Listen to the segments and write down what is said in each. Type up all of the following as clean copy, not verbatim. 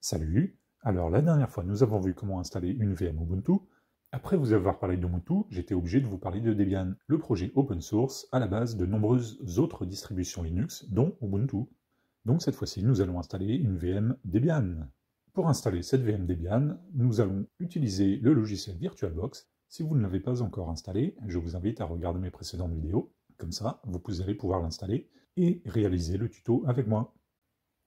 Salut! Alors la dernière fois, nous avons vu comment installer une VM Ubuntu. Après vous avoir parlé d'Ubuntu, j'étais obligé de vous parler de Debian, le projet open source à la base de nombreuses autres distributions Linux, dont Ubuntu. Donc cette fois-ci, nous allons installer une VM Debian. Pour installer cette VM Debian, nous allons utiliser le logiciel VirtualBox. Si vous ne l'avez pas encore installé, je vous invite à regarder mes précédentes vidéos. Comme ça, vous allez pouvoir l'installer et réaliser le tuto avec moi.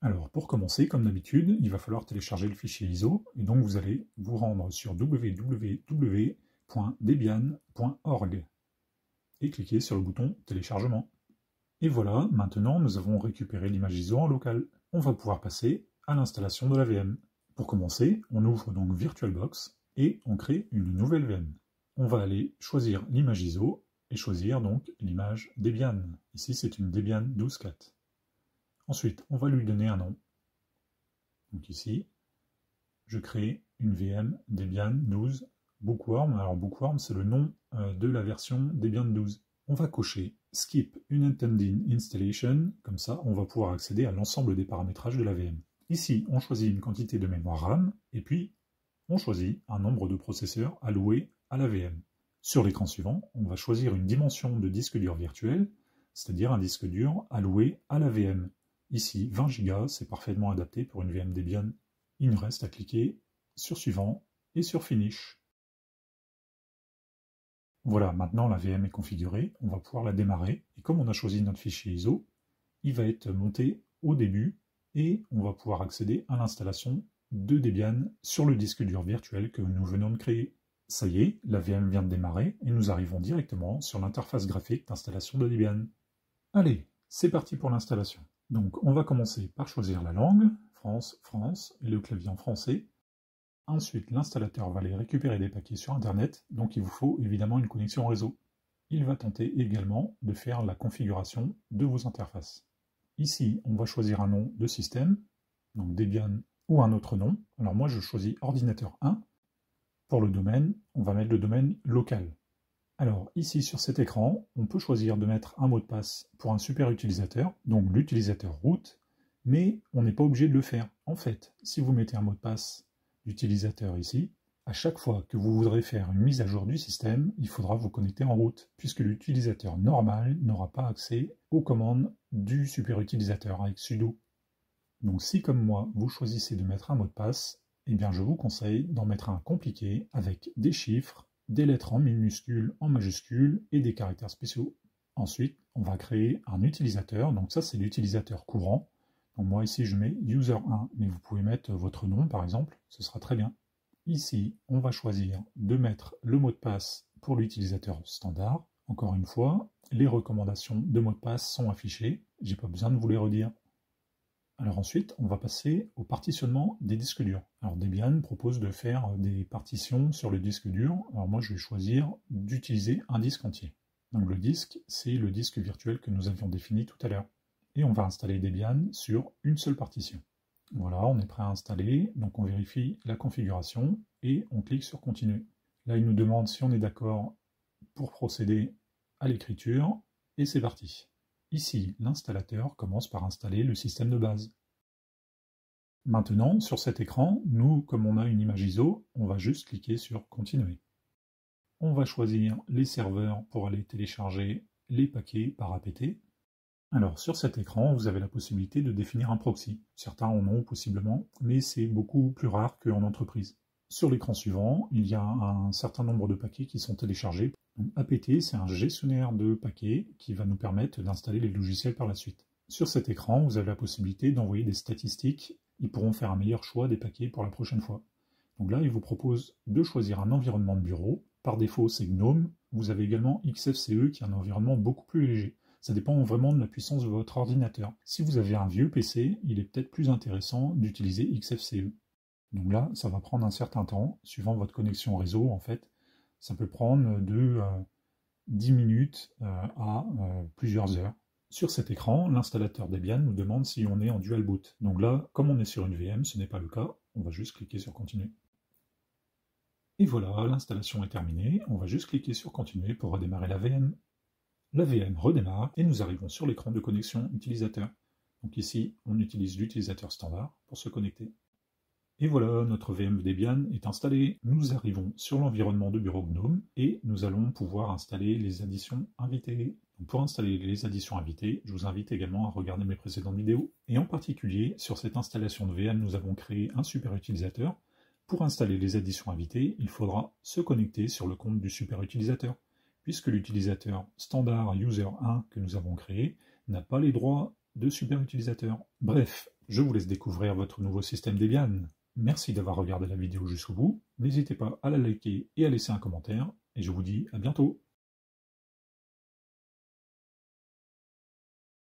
Alors pour commencer, comme d'habitude, il va falloir télécharger le fichier ISO, et donc vous allez vous rendre sur www.debian.org et cliquer sur le bouton téléchargement. Et voilà, maintenant nous avons récupéré l'image ISO en local. On va pouvoir passer à l'installation de la VM. Pour commencer, on ouvre donc VirtualBox et on crée une nouvelle VM. On va aller choisir l'image ISO et choisir donc l'image Debian. Ici c'est une Debian 12.4. Ensuite, on va lui donner un nom. Donc ici, je crée une VM Debian 12 Bookworm. Alors Bookworm, c'est le nom de la version Debian 12. On va cocher Skip Unintended Installation. Comme ça, on va pouvoir accéder à l'ensemble des paramétrages de la VM. Ici, on choisit une quantité de mémoire RAM, et puis on choisit un nombre de processeurs alloués à la VM. Sur l'écran suivant, on va choisir une dimension de disque dur virtuel, c'est-à-dire un disque dur alloué à la VM. Ici, 20 Go, c'est parfaitement adapté pour une VM Debian. Il nous reste à cliquer sur Suivant et sur Finish. Voilà, maintenant la VM est configurée, on va pouvoir la démarrer. Et comme on a choisi notre fichier ISO, il va être monté au début et on va pouvoir accéder à l'installation de Debian sur le disque dur virtuel que nous venons de créer. Ça y est, la VM vient de démarrer et nous arrivons directement sur l'interface graphique d'installation de Debian. Allez, c'est parti pour l'installation. Donc on va commencer par choisir la langue, France, France, et le clavier en français. Ensuite, l'installateur va aller récupérer des paquets sur Internet, donc il vous faut évidemment une connexion réseau. Il va tenter également de faire la configuration de vos interfaces. Ici, on va choisir un nom de système, donc Debian ou un autre nom. Alors moi, je choisis ordinateur 1. Pour le domaine, on va mettre le domaine local. Alors ici sur cet écran, on peut choisir de mettre un mot de passe pour un super utilisateur, donc l'utilisateur root, mais on n'est pas obligé de le faire. En fait, si vous mettez un mot de passe d'utilisateur ici, à chaque fois que vous voudrez faire une mise à jour du système, il faudra vous connecter en root, puisque l'utilisateur normal n'aura pas accès aux commandes du super utilisateur avec sudo. Donc si comme moi, vous choisissez de mettre un mot de passe, eh bien je vous conseille d'en mettre un compliqué avec des chiffres, des lettres en minuscules, en majuscules et des caractères spéciaux. Ensuite, on va créer un utilisateur, donc ça c'est l'utilisateur courant. Donc moi ici je mets user1, mais vous pouvez mettre votre nom par exemple, ce sera très bien. Ici, on va choisir de mettre le mot de passe pour l'utilisateur standard. Encore une fois, les recommandations de mot de passe sont affichées, j'ai pas besoin de vous les redire. Alors ensuite, on va passer au partitionnement des disques durs. Alors Debian propose de faire des partitions sur le disque dur. Alors moi, je vais choisir d'utiliser un disque entier. Donc le disque, c'est le disque virtuel que nous avions défini tout à l'heure. Et on va installer Debian sur une seule partition. Voilà, on est prêt à installer. Donc on vérifie la configuration et on clique sur Continuer. Là, il nous demande si on est d'accord pour procéder à l'écriture. Et c'est parti. Ici, l'installateur commence par installer le système de base. Maintenant, sur cet écran, nous, comme on a une image ISO, on va juste cliquer sur Continuer. On va choisir les serveurs pour aller télécharger les paquets par APT. Alors, sur cet écran, vous avez la possibilité de définir un proxy. Certains en ont possiblement, mais c'est beaucoup plus rare qu'en entreprise. Sur l'écran suivant, il y a un certain nombre de paquets qui sont téléchargés. Donc, APT, c'est un gestionnaire de paquets qui va nous permettre d'installer les logiciels par la suite. Sur cet écran, vous avez la possibilité d'envoyer des statistiques. Ils pourront faire un meilleur choix des paquets pour la prochaine fois. Donc là, il vous propose de choisir un environnement de bureau. Par défaut, c'est GNOME. Vous avez également XFCE qui est un environnement beaucoup plus léger. Ça dépend vraiment de la puissance de votre ordinateur. Si vous avez un vieux PC, il est peut-être plus intéressant d'utiliser XFCE. Donc là, ça va prendre un certain temps, suivant votre connexion réseau, en fait. Ça peut prendre de 10 minutes à plusieurs heures. Sur cet écran, l'installateur Debian nous demande si on est en dual boot. Donc là, comme on est sur une VM, ce n'est pas le cas. On va juste cliquer sur Continuer. Et voilà, l'installation est terminée. On va juste cliquer sur Continuer pour redémarrer la VM. La VM redémarre et nous arrivons sur l'écran de connexion utilisateur. Donc ici, on utilise l'utilisateur standard pour se connecter. Et voilà, notre VM Debian est installée. Nous arrivons sur l'environnement de bureau GNOME et nous allons pouvoir installer les additions invitées. Donc pour installer les additions invitées, je vous invite également à regarder mes précédentes vidéos. Et en particulier, sur cette installation de VM, nous avons créé un super utilisateur. Pour installer les additions invitées, il faudra se connecter sur le compte du super utilisateur, puisque l'utilisateur standard user 1 que nous avons créé n'a pas les droits de super utilisateur. Bref, je vous laisse découvrir votre nouveau système Debian. Merci d'avoir regardé la vidéo jusqu'au bout, n'hésitez pas à la liker et à laisser un commentaire, et je vous dis à bientôt.